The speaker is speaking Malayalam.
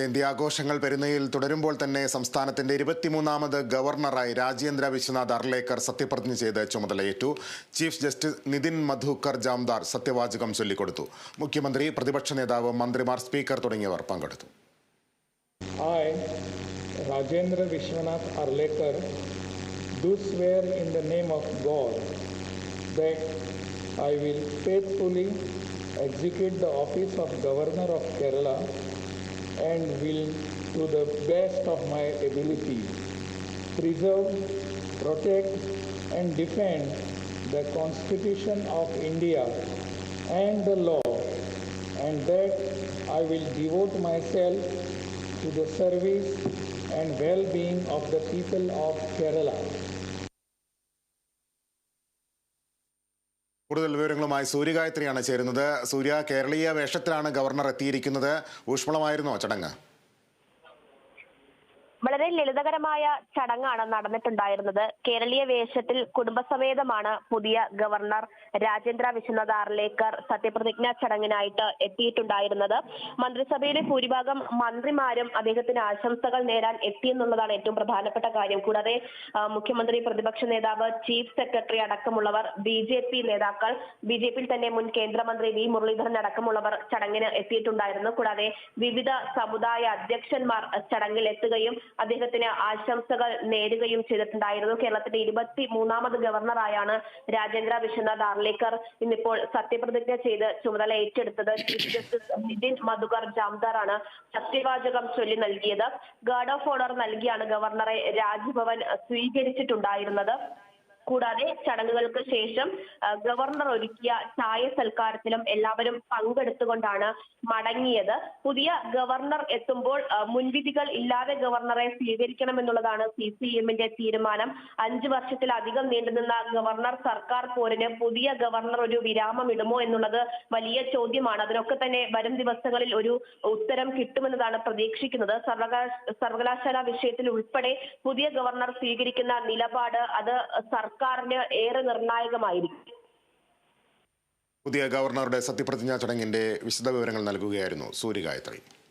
ജയന്തി ആഘോഷങ്ങൾ പെരുന്നയിൽ തുടരുമ്പോൾ തന്നെ സംസ്ഥാനത്തിന്റെ 23ാമത് ഗവർണറായി രാജേന്ദ്ര വിശ്വനാഥ് അർലേക്കർ സത്യപ്രതിജ്ഞ ചെയ്ത് ചുമതലയേറ്റു. ചീഫ് ജസ്റ്റിസ് നിതിൻ മധുക്കർ ജാംദാർ സത്യവാചകം ചൊല്ലിക്കൊടുത്തു. മുഖ്യമന്ത്രി, പ്രതിപക്ഷ നേതാവ്, മന്ത്രിമാർ, സ്പീക്കർ തുടങ്ങിയവർ പങ്കെടുത്തു. I, Rajendra Vishwanath Arlekar, do swear in the name of God that I will faithfully execute the office of Governor of Kerala and will, to the best of my ability, preserve, protect and defend the Constitution of India and the law, and that I will devote myself to the service and well-being of the people of Kerala. കൂടുതൽ വിവരങ്ങളുമായി സൂര്യഗായത്രിയാണ് ചേരുന്നത്. സൂര്യ, കേരളീയ വേഷത്തിലാണ് ഗവർണർ എത്തിയിരിക്കുന്നത്. ഊഷ്മളമായിരുന്നോ ചടങ്ങ്? വളരെ ലളിതകരമായ ചടങ്ങാണ് നടന്നിട്ടുണ്ടായിരുന്നത്. കേരളീയ വേഷത്തിൽ കുടുംബസമേതമാണ് പുതിയ ഗവർണർ രാജേന്ദ്ര വിശ്വനാഥ് ആർലേക്കർ സത്യപ്രതിജ്ഞാ ചടങ്ങിനായിട്ട് എത്തിയിട്ടുണ്ടായിരുന്നത്. മന്ത്രിസഭയിലെ ഭൂരിഭാഗം മന്ത്രിമാരും അദ്ദേഹത്തിന് ആശംസകൾ നേരാൻ എത്തിയെന്നുള്ളതാണ് ഏറ്റവും പ്രധാനപ്പെട്ട കാര്യം. കൂടാതെ മുഖ്യമന്ത്രി, പ്രതിപക്ഷ നേതാവ്, ചീഫ് സെക്രട്ടറി അടക്കമുള്ളവർ, BJP നേതാക്കൾ, BJPയിൽ തന്നെ മുൻ കേന്ദ്രമന്ത്രി V മുരളീധരൻ അടക്കമുള്ളവർ ചടങ്ങിന് എത്തിയിട്ടുണ്ടായിരുന്നു. കൂടാതെ വിവിധ സമുദായ അധ്യക്ഷന്മാർ ചടങ്ങിൽ എത്തുകയും അദ്ദേഹത്തിന് ആശംസകൾ നേരുകയും ചെയ്തിട്ടുണ്ടായിരുന്നു. കേരളത്തിന്റെ 23ാമത് ഗവർണറായാണ് രാജേന്ദ്ര വിശ്വനാഥ് ആർലേക്കർ ഇന്നിപ്പോൾ സത്യപ്രതിജ്ഞ ചെയ്ത് ചുമതല ഏറ്റെടുത്തത്. ചീഫ് ജസ്റ്റിസ് നിതിൻ മധുക്കർ ജാംദാറാണ് സത്യവാചകം ചൊല്ലി നൽകിയത്. ഗാർഡ് ഓഫ് ഓണർ നൽകിയാണ് ഗവർണറെ രാജ്ഭവൻ സ്വീകരിച്ചിട്ടുണ്ടായിരുന്നത്. കൂടാതെ ചടങ്ങുകൾക്ക് ശേഷം ഗവർണർ ഒരുക്കിയ ചായ സൽക്കാരത്തിലും എല്ലാവരും പങ്കെടുത്തുകൊണ്ടാണ് മടങ്ങിയത്. പുതിയ ഗവർണർ എത്തുമ്പോൾ മുൻവിധികൾ ഇല്ലാതെ ഗവർണറെ സ്വീകരിക്കണമെന്നുള്ളതാണ് CPM-ന്റെ തീരുമാനം. 5 വർഷത്തിലധികം നീണ്ടുനിന്ന ഗവർണർ സർക്കാർ പോരിന് പുതിയ ഗവർണർ ഒരു വിരാമം ഇടുമോ എന്നുള്ളത് വലിയ ചോദ്യമാണ്. അതിനൊക്കെ തന്നെ വരും ദിവസങ്ങളിൽ ഒരു ഉത്തരം കിട്ടുമെന്നതാണ് പ്രതീക്ഷിക്കുന്നത്. സർവകലാശാല വിഷയത്തിൽ ഉൾപ്പെടെ പുതിയ ഗവർണർ സ്വീകരിക്കുന്ന നിലപാട് അത് സർക്കാരിന് ഏറെ നിർണായകമായിരിക്കും. പുതിയ ഗവർണറുടെ സത്യപ്രതിജ്ഞാ ചടങ്ങിന്റെ വിശദവിവരങ്ങൾ നൽകുകയായിരുന്നു സൂര്യഗായത്രി.